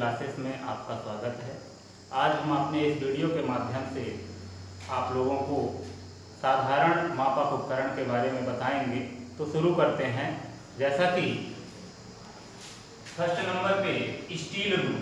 Classes में आपका स्वागत है। आज हम अपने इस वीडियो के माध्यम से आप लोगों को साधारण मापक उपकरण के बारे में बताएंगे। तो शुरू करते हैं। जैसा कि फर्स्ट नंबर पे स्टील रूल।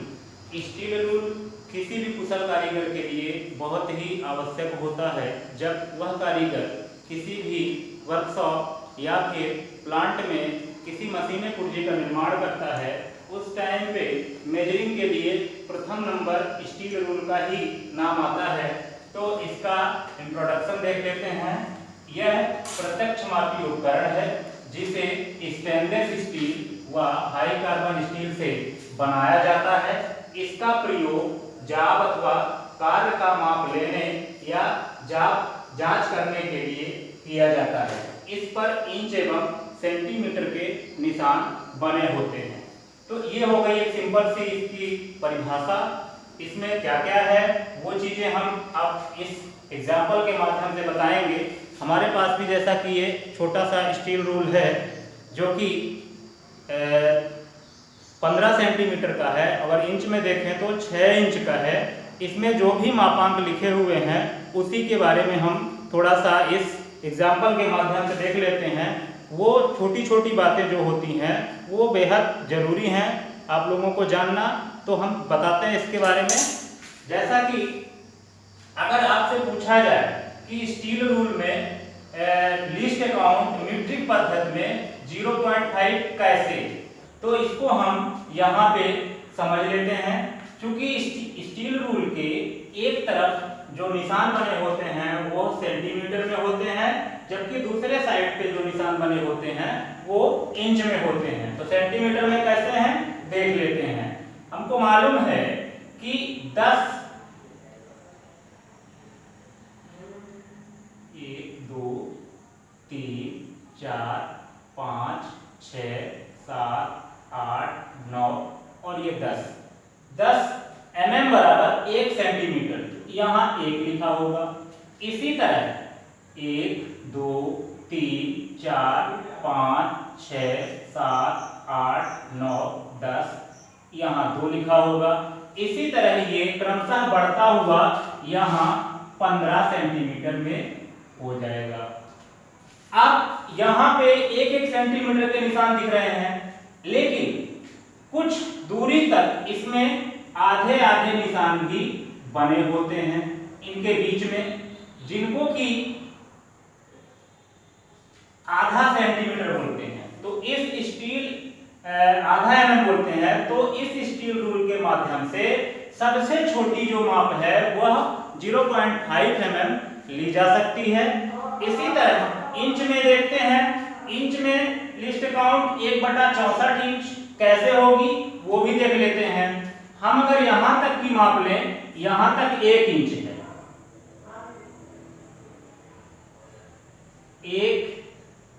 स्टील रूल किसी भी कुशल कारीगर के लिए बहुत ही आवश्यक होता है। जब वह कारीगर किसी भी वर्कशॉप या फिर प्लांट में किसी मशीनी पुर्जे का निर्माण करता है, उस टाइम पे मेजरिंग के लिए प्रथम नंबर स्टील रूल का ही नाम आता है। तो इसका इंट्रोडक्शन देख लेते हैं। यह प्रत्यक्ष मापी उपकरण है जिसे स्टेनलेस स्टील व हाई कार्बन स्टील से बनाया जाता है। इसका प्रयोग जाब अथवा कार्य का माप लेने या जांच करने के लिए किया जाता है। इस पर इंच एवं सेंटीमीटर के निशान बने होते हैं। तो ये हो गई एक सिंपल सी इसकी परिभाषा। इसमें क्या क्या है वो चीजें हम अब इस एग्जाम्पल के माध्यम से बताएंगे। हमारे पास भी जैसा कि ये छोटा सा स्टील रूल है जो कि 15 सेंटीमीटर का है। अगर इंच में देखें तो 6 इंच का है। इसमें जो भी मापांक लिखे हुए हैं उसी के बारे में हम थोड़ा सा इस एग्जाम्पल के माध्यम से देख लेते हैं। वो छोटी छोटी बातें जो होती हैं वो बेहद जरूरी हैं आप लोगों को जानना। तो हम बताते हैं इसके बारे में। जैसा कि अगर आपसे पूछा जाए कि स्टील रूल में लीस्ट काउंट मीट्रिक पद्धति में 0.5 कैसे, तो इसको हम यहाँ पे समझ लेते हैं। क्योंकि स्टील रूल के एक तरफ जो निशान बने होते हैं वो सेंटीमीटर में होते हैं, जबकि दूसरे साइड पे जो निशान बने होते हैं वो इंच में होते हैं। तो सेंटीमीटर में कैसे हैं देख लेते हैं। हमको मालूम है कि 10 1 2 3 4 5 6 7 8 9 और ये 10 mm बराबर 1 सेंटीमीटर। यहाँ 1 लिखा होगा। इसी तरह 1 2 3 4 5 6 7 8 9 10 यहाँ 2 लिखा होगा। इसी तरह ये क्रमशः बढ़ता हुआ यहाँ 15 सेंटीमीटर में हो जाएगा। अब यहाँ पे 1-1 सेंटीमीटर के निशान दिख रहे हैं, लेकिन कुछ दूरी तक इसमें आधे आधे निशान भी बने होते हैं इनके बीच में, जिनको कि आधा सेंटीमीटर बोलते हैं। तो इस स्टील आधा mm बोलते हैं। तो इस स्टील रूल के माध्यम से सबसे छोटी जो माप है वह 0.5 mm ली जा सकती है। इसी तरह इंच में देखते हैं। इंच में लिस्ट काउंट 1/64 इंच कैसे होगी वो भी देख लेते हैं। हम अगर यहां तक की माप लें, यहां तक 1 इंच है, 1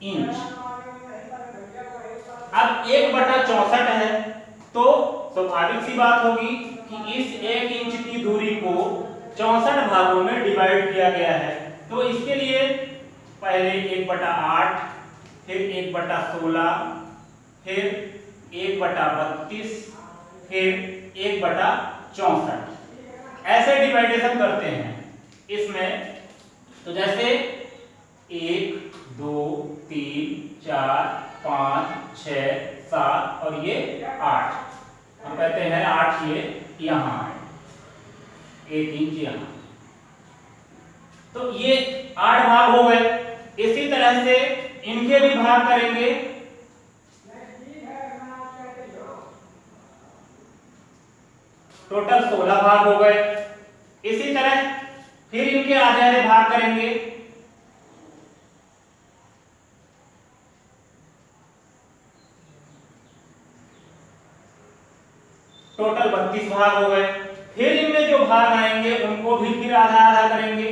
इंच। अब 1/64 है तो स्वाभाविक सी बात होगी कि इस 1 इंच की दूरी को 64 भागों में डिवाइड किया गया है। तो इसके लिए पहले 1/8, फिर 1/16, फिर 1/32, फिर 1/64 ऐसे डिवाइडेशन करते हैं इसमें। तो जैसे 1 2 3 4 5 6 7 और ये 8, हम कहते हैं 8 ये यहाँ है, 1 इंच यहाँ। तो ये 8 भाग हो गए। इसी तरह से इनके भी भाग करेंगे। टोटल 16 भाग हो गए। इसी तरह फिर इनके आधे आधे भाग करेंगे। टोटल 32 भाग हो गए। फिर इनमें जो भाग आएंगे उनको भी फिर आधा आधा करेंगे।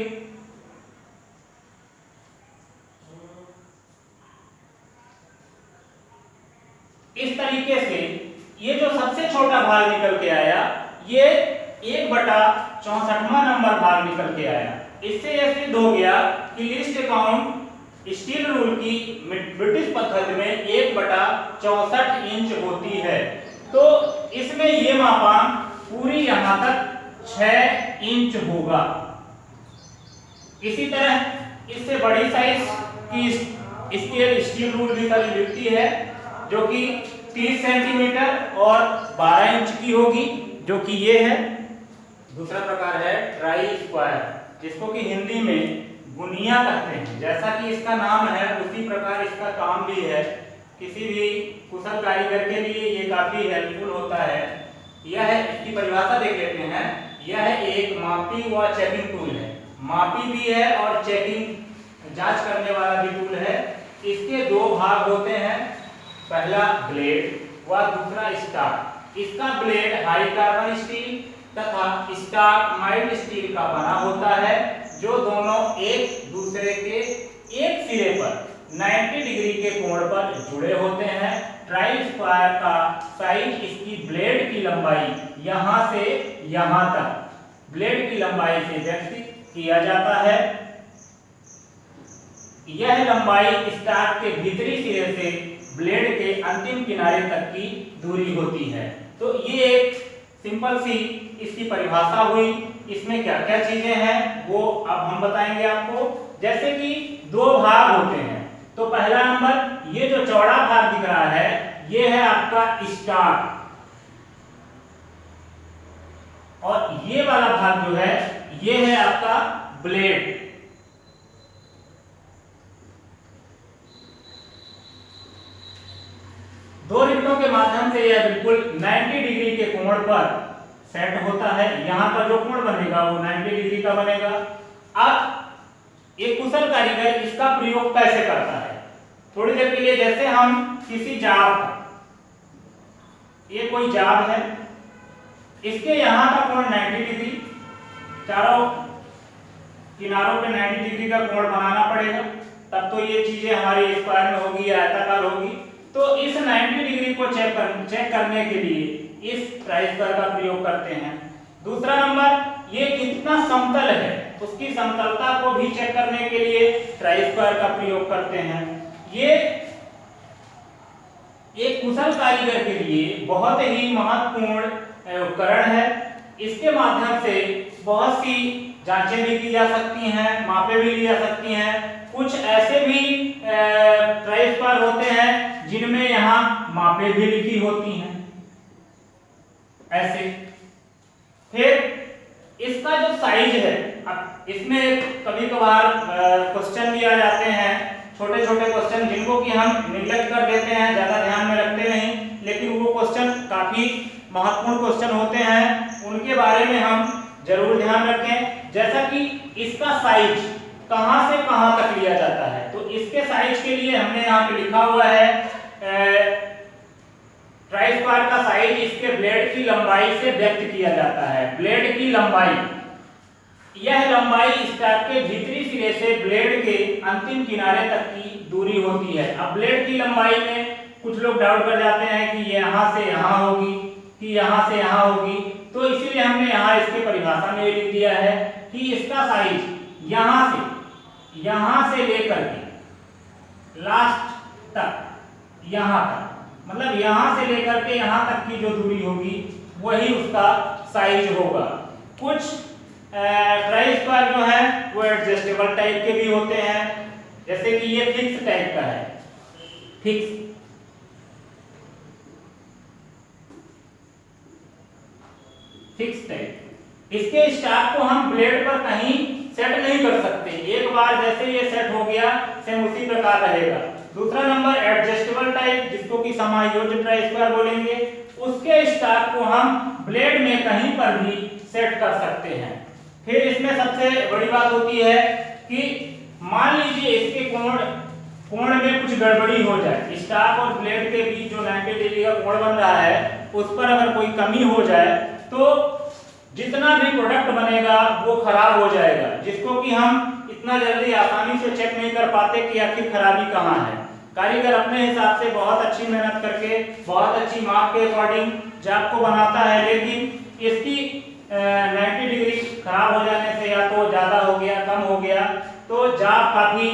इस तरीके से ये जो सबसे छोटा भाग निकल के आया ये 1/64वां नंबर भाग निकल के आया। इससे यह सिद्ध हो गया कि लिस्ट काउंट स्टील रूल की ब्रिटिश पद्धति में 1/64 इंच होती है। तो इसमें ये मापांक पूरी यहां तक 6 इंच होगा। इसी तरह इससे बड़ी साइज की स्केल स्टील रूल भी कभी बिकती है, जो कि 30 सेंटीमीटर और 12 इंच की होगी, जो कि ये है। दूसरा प्रकार है ट्राई स्क्वायर, जिसको कि हिंदी में गुनिया कहते हैं। जैसा कि इसका नाम है उसी प्रकार इसका काम भी है। किसी भी कुशल कारीगर के लिए ये काफी हेल्पफुल होता है। यह इसकी परिभाषा देख लेते हैं। यह एक मापी व चेकिंग टूल है। मापी भी है और चेकिंग जांच करने वाला भी टूल है। इसके दो भाग होते हैं, पहला ब्लेड व दूसरा स्टॉक। इसका ब्लेड हाई कार्बन स्टील तथा स्टॉक माइल्ड स्टील का बना होता है, जो दोनों एक दूसरे के एक सिरे पर 90 डिग्री के कोण पर जुड़े होते हैं। ट्राई स्क्वायर का साइज इसकी ब्लेड की लंबाई यहां से यहां तक ब्लेड की लंबाई से व्यक्त किया जाता है। यह लंबाई स्टॉक के भीतरी सिरे से ब्लेड के अंतिम किनारे तक की दूरी होती है। तो ये एक सिंपल सी इसकी परिभाषा हुई। इसमें क्या क्या चीजें हैं वो अब हम बताएंगे आपको। जैसे कि दो भाग होते हैं, तो पहला नंबर ये जो चौड़ा भाग दिख रहा है ये है आपका स्टॉक, और ये वाला भाग जो है ये है आपका ब्लेड। दो रिक्तों के माध्यम से यह बिल्कुल 90 डिग्री के कोण पर सेट होता है। यहां पर जो कोण बनेगा वो 90 डिग्री का बनेगा। अब एक कुशल कारीगर इसका प्रयोग कैसे करता है? थोड़ी देर के लिए जैसे हम किसी जाब, ये कोई जाब है, इसके यहां का कोण 90 डिग्री, चारों किनारों पे 90 डिग्री का कोण बनाना पड़ेगा, तब तो ये चीजें हमारी स्क्वायर में होगी या आयताकार होगी। तो इस 90 डिग्री को चेक करने के लिए इस ट्राई स्क्वायर का प्रयोग करते हैं। दूसरा नंबर, ये कितना समतल है उसकी समतलता को भी चेक करने के लिए ट्राई स्क्वायर का प्रयोग करते हैं। ये एक कुशल कारीगर के लिए बहुत ही महत्वपूर्ण उपकरण है। इसके माध्यम से बहुत सी जांचें भी की जा सकती हैं, मापें भी ली जा सकती हैं। कुछ ऐसे भी ट्राई स्क्वायर होते हैं जिनमें यहाँ मापें भी लिखी होती हैं, ऐसे। फिर इसका जो साइज है, अब इसमें कभी कभार क्वेश्चन भी आ जाते हैं, छोटे छोटे क्वेश्चन जिनको कि हम निगलेक्ट कर देते हैं, ज्यादा ध्यान में रखते नहीं, लेकिन वो क्वेश्चन काफी महत्वपूर्ण क्वेश्चन होते हैं, उनके बारे में हम जरूर ध्यान रखें। जैसा कि इसका साइज कहां से कहां तक लिया जाता है, तो इसके साइज के लिए हमने यहाँ पे लिखा हुआ है ट्राई स्क्वायर का साइज इसके ब्लेड की लंबाई से व्यक्त किया जाता है। ब्लेड की लंबाई, यह लंबाई स्टॉक के भीतरी सिरे से ब्लेड के अंतिम किनारे तक की दूरी होती है। अब ब्लेड की लंबाई में कुछ लोग डाउट कर जाते हैं कि ये यहाँ से यहाँ होगी कि यहाँ से यहाँ होगी, तो इसीलिए हमने यहाँ इसके परिभाषा में लिख दिया है कि इसका साइज यहाँ से लेकर के लास्ट तक, यहाँ तक, मतलब यहाँ से लेकर के यहाँ तक की जो दूरी होगी वही उसका साइज होगा। कुछ ट्राई स्क्वायर जो है वो एडजस्टेबल टाइप के भी होते हैं, जैसे कि ये फिक्स टाइप का है, फिक्स टाइप। इसके स्टॉक को हम ब्लेड पर कहीं सेट नहीं कर सकते, एक बार जैसे ये सेट हो गया सेम उसी प्रकार रहेगा। दूसरा नंबर एडजस्टेबल टाइप, जिसको कि समायोज्य ट्राई स्क्वायर बोलेंगे, उसके स्टॉक को हम ब्लेड में कहीं पर भी सेट कर सकते हैं। फिर इसमें सबसे बड़ी बात होती है कि मान लीजिए इसके कोण में कुछ गड़बड़ी हो जाए, स्टॉक और ब्लेड के बीच जो 90 डिग्री का कोण बन रहा है उस पर अगर कोई कमी हो जाए तो जितना भी प्रोडक्ट बनेगा वो खराब हो जाएगा, जिसको कि हम इतना जल्दी आसानी से चेक नहीं कर पाते कि आखिर खराबी कहाँ है। कारीगर अपने हिसाब से बहुत अच्छी मेहनत करके बहुत अच्छी माप के अकॉर्डिंग जाब को बनाता है, लेकिन इसकी 90 डिग्री खराब हो जाने से या तो ज्यादा हो गया, कम हो गया, तो जाब काफी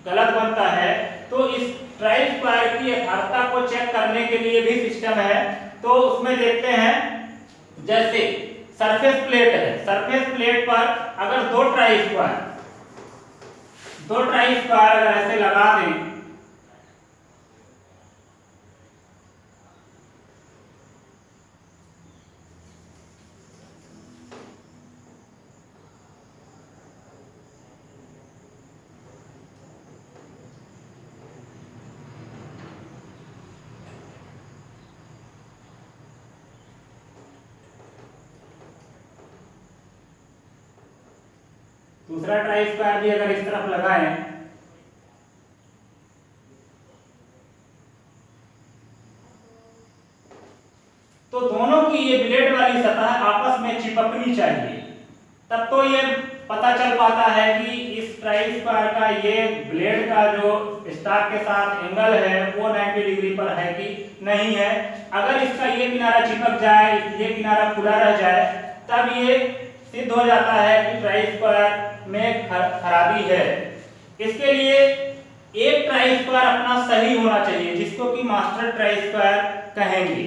गलत बनता है। तो इस ट्राई स्क्वायर की यथार्थता को चेक करने के लिए भी सिस्टम है। तो उसमें देखते हैं, जैसे सरफेस प्लेट है, सरफेस प्लेट पर अगर दो ट्राई स्क्वायर अगर ऐसे लगा दें, दूसरा ट्राई स्क्वायर भी अगर इस तरफ लगाएं, तो दोनों की ये ब्लेड वाली सतह आपस में चिपकनी चाहिए, तब तो ये पता चल पाता है कि इस ट्राई स्क्वायर का ये ब्लेड का जो स्टाक के साथ एंगल है वो 90 डिग्री पर है कि नहीं है। अगर इसका ये किनारा चिपक जाए, ये किनारा खुला रह जाए, तब ये सिद्ध हो जाता है कि ट्राई स्क्वायर में खराबी है। इसके लिए एक ट्राई स्क्वायर अपना सही होना चाहिए, जिसको कि मास्टर ट्राई स्क्वायर कहेंगे।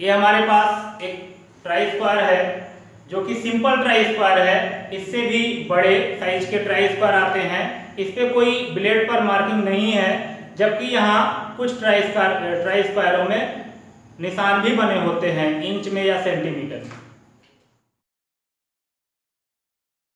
ये हमारे पास एक ट्राई स्क्वायर है जो कि सिंपल ट्राई स्क्वायर है। इससे भी बड़े साइज के ट्राई स्क्वायर आते हैं, इस पे कोई ब्लेड पर मार्किंग नहीं है, जबकि यहाँ कुछ ट्राई स्क्वायरों में निशान भी बने होते हैं इंच में या सेंटीमीटर में।